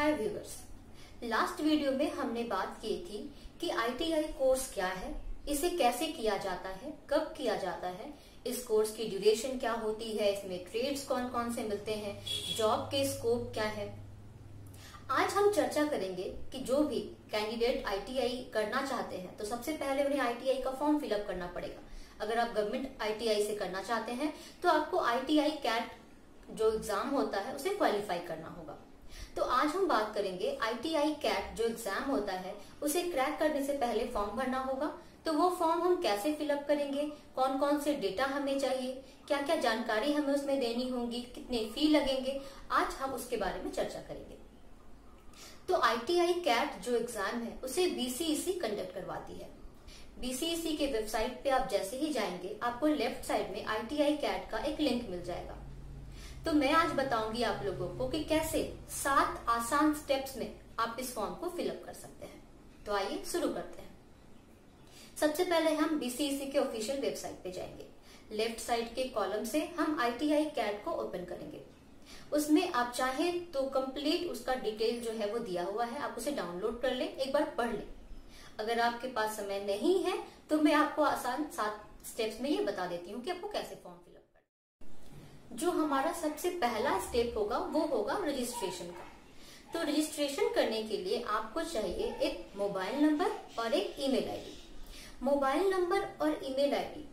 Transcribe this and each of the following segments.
हाय viewers, last video में हमने बात की थी कि आईटीआई कोर्स क्या है, इसे कैसे किया जाता है, कब किया जाता है, इस कोर्स की ड्यूरेशन क्या होती है, इसमें ट्रेड्स कौन कौन से मिलते हैं, जॉब के स्कोप क्या है। आज हम चर्चा करेंगे कि जो भी कैंडिडेट आईटीआई करना चाहते हैं तो सबसे पहले उन्हें आईटीआई का फॉर्म फिलअप करना पड़ेगा। अगर आप गवर्नमेंट आईटीआई से करना चाहते हैं तो आपको आईटीआई कैट जो एग्जाम होता है उसे क्वालिफाई करना होगा। तो आज हम बात करेंगे आईटीआई कैट जो एग्जाम होता है उसे क्रैक करने से पहले फॉर्म भरना होगा। तो वो फॉर्म हम कैसे फिलअप करेंगे, कौन कौन से डेटा हमें चाहिए, क्या क्या जानकारी हमें उसमें देनी होगी, कितने फी लगेंगे, आज हम उसके बारे में चर्चा करेंगे। तो आईटीआई कैट जो एग्जाम है उसे बीसीईसी कंडक्ट करवाती है। बीसीईसी के वेबसाइट पे आप जैसे ही जाएंगे आपको लेफ्ट साइड में आईटीआई कैट का एक लिंक मिल जाएगा। तो मैं आज बताऊंगी आप लोगों को कि कैसे 7 आसान स्टेप्स में आप इस फॉर्म को फिलअप कर सकते हैं। तो आइए शुरू करते हैं। सबसे पहले हम बीसीईसी के ऑफिशियल वेबसाइट पे जाएंगे। लेफ्ट साइड के कॉलम से हम आईटीआई कैट को ओपन करेंगे। उसमें आप चाहे तो कंप्लीट उसका डिटेल जो है वो दिया हुआ है, आप उसे डाउनलोड कर लें, एक बार पढ़ लें। अगर आपके पास समय नहीं है तो मैं आपको आसान 7 स्टेप्स में ये बता देती हूँ कि आपको कैसे फॉर्म फिलअप करना। जो हमारा सबसे पहला स्टेप होगा वो होगा रजिस्ट्रेशन का। तो रजिस्ट्रेशन करने के लिए आपको चाहिए एक मोबाइल नंबर और एक ईमेल आईडी। मोबाइल नंबर और ईमेल आईडी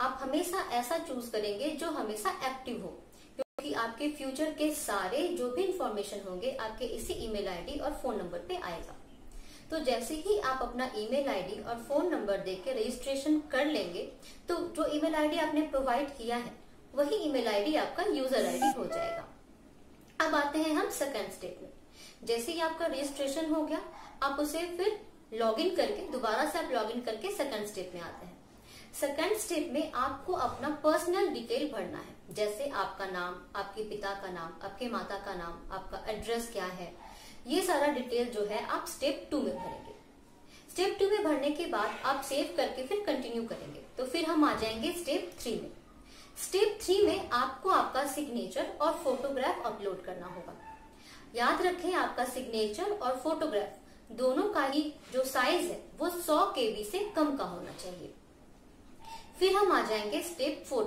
आप हमेशा ऐसा चूज करेंगे जो हमेशा एक्टिव हो, क्योंकि आपके फ्यूचर के सारे जो भी इंफॉर्मेशन होंगे आपके इसी ईमेल आईडी और फोन नंबर पे आएगा। तो जैसे ही आप अपना ईमेल आईडी और फोन नंबर देके रजिस्ट्रेशन कर लेंगे तो जो ईमेल आईडी आपने प्रोवाइड किया है वही ईमेल आईडी आपका यूजर आईडी हो जाएगा। अब आते हैं हम सेकंड स्टेप में। जैसे ही आपका रजिस्ट्रेशन हो गया आप उसे फिर लॉगिन करके दोबारा से आप लॉगिन करके सेकंड स्टेप में आते हैं। सेकंड स्टेप में आपको अपना पर्सनल डिटेल भरना है, जैसे आपका नाम, आपके पिता का नाम, आपके माता का नाम, आपका एड्रेस क्या है, ये सारा डिटेल जो है आप स्टेप 2 में भरेंगे। स्टेप 2 में भरने के बाद आप सेव करके फिर कंटिन्यू करेंगे। तो फिर हम आ जाएंगे स्टेप 3 में। स्टेप 3 में आपको आपका सिग्नेचर और फोटोग्राफ अपलोड करना होगा। याद रखें आपका सिग्नेचर और फोटोग्राफ दोनों का ही जो साइज है वो 100 KB से कम का होना चाहिए। फिर हम आ जाएंगे स्टेप 4।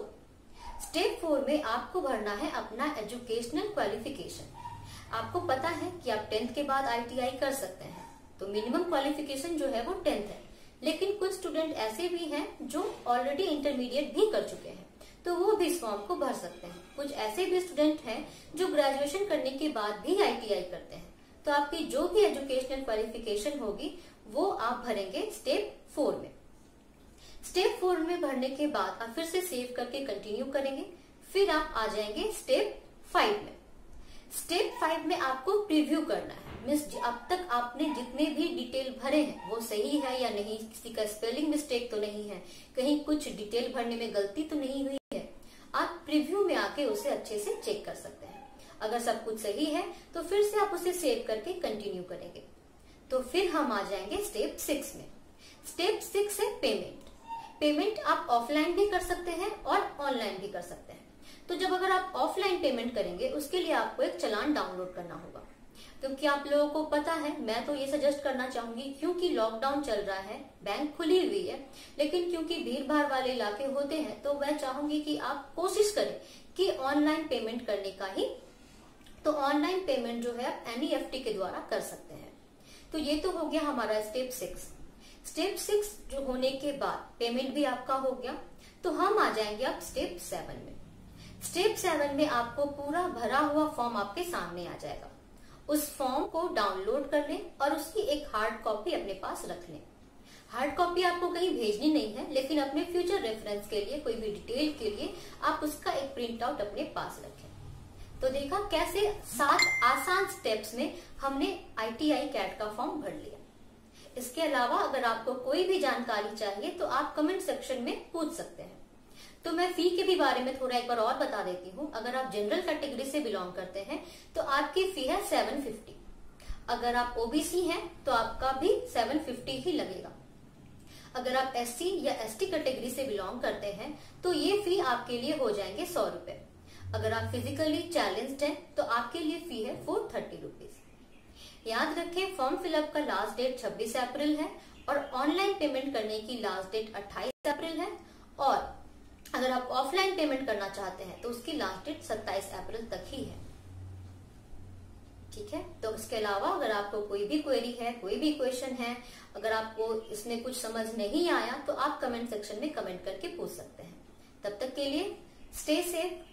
स्टेप 4 में आपको भरना है अपना एजुकेशनल क्वालिफिकेशन। आपको पता है कि आप 10th के बाद आईटीआई कर सकते हैं, तो मिनिमम क्वालिफिकेशन जो है वो 10th है। लेकिन कुछ स्टूडेंट ऐसे भी हैं जो ऑलरेडी इंटरमीडिएट भी कर चुके हैं, तो वो भी इस फॉर्म को भर सकते हैं। कुछ ऐसे भी स्टूडेंट हैं जो ग्रेजुएशन करने के बाद भी आईटीआई करते हैं। तो आपकी जो भी एजुकेशनल क्वालिफिकेशन होगी वो आप भरेंगे स्टेप 4 में। स्टेप 4 में भरने के बाद आप फिर से सेव करके कंटिन्यू करेंगे। फिर आप आ जाएंगे स्टेप 5 में। स्टेप 5 में आपको प्रीव्यू करना है, मीन्स अब तक आपने जितने भी डिटेल भरे हैं वो सही है या नहीं, किसी का स्पेलिंग मिस्टेक तो नहीं है, कहीं कुछ डिटेल भरने में गलती तो नहीं हुई है। आप प्रीव्यू में आके उसे अच्छे से चेक कर सकते हैं। अगर सब कुछ सही है तो फिर से आप उसे सेव करके कंटिन्यू करेंगे। तो फिर हम आ जाएंगे स्टेप 6 में। स्टेप 6 है पेमेंट। पेमेंट आप ऑफलाइन भी कर सकते हैं और ऑनलाइन भी कर सकते हैं। तो जब अगर आप ऑफलाइन पेमेंट करेंगे उसके लिए आपको एक चालान डाउनलोड करना होगा। क्योंकि आप लोगों को पता है, मैं तो ये सजेस्ट करना चाहूंगी, क्योंकि लॉकडाउन चल रहा है, बैंक खुली हुई है, लेकिन क्योंकि भीड़ भाड़ वाले इलाके होते हैं तो मैं चाहूंगी कि आप कोशिश करें कि ऑनलाइन पेमेंट करने का ही। तो ऑनलाइन पेमेंट जो है आप एनईएफटी के द्वारा कर सकते हैं। तो ये तो हो गया हमारा स्टेप 6। स्टेप 6 जो होने के बाद पेमेंट भी आपका हो गया, तो हम आ जाएंगे अब स्टेप 7 में। स्टेप 7 में आपको पूरा भरा हुआ फॉर्म आपके सामने आ जाएगा। उस फॉर्म को डाउनलोड कर लें और उसकी एक हार्ड कॉपी अपने पास रख लें। हार्ड कॉपी आपको कहीं भेजनी नहीं है, लेकिन अपने फ्यूचर रेफरेंस के लिए, कोई भी डिटेल के लिए आप उसका एक प्रिंट आउट अपने पास रखें। तो देखा कैसे 7 आसान स्टेप्स में हमने आईटीआई कैट का फॉर्म भर लिया। इसके अलावा अगर आपको कोई भी जानकारी चाहिए तो आप कमेंट सेक्शन में पूछ सकते हैं। तो मैं फी के भी बारे में थोड़ा एक बार और बता देती हूँ। अगर आप जनरल कैटेगरी से बिलोंग करते हैं तो आपकी फी है 750। अगर आप ओबीसी हैं तो आपका भी 750 ही लगेगा। अगर आप एससी या एसटी कैटेगरी से बिलोंग करते हैं तो ये फी आपके लिए हो जाएंगे 100 रुपए। अगर आप फिजिकली चैलेंज्ड हैं तो आपके लिए फी है 430 रुपीज। याद रखें, फॉर्म फिलअप का लास्ट डेट 26 अप्रैल है और ऑनलाइन पेमेंट करने की लास्ट डेट 28 अप्रैल है। और अगर आप ऑफलाइन पेमेंट करना चाहते हैं तो उसकी लास्ट डेट 27 अप्रैल तक ही है। ठीक है, तो इसके अलावा अगर आपको कोई भी क्वेरी है, कोई भी क्वेश्चन है, अगर आपको इसमें कुछ समझ नहीं आया तो आप कमेंट सेक्शन में कमेंट करके पूछ सकते हैं। तब तक के लिए स्टे सेफ।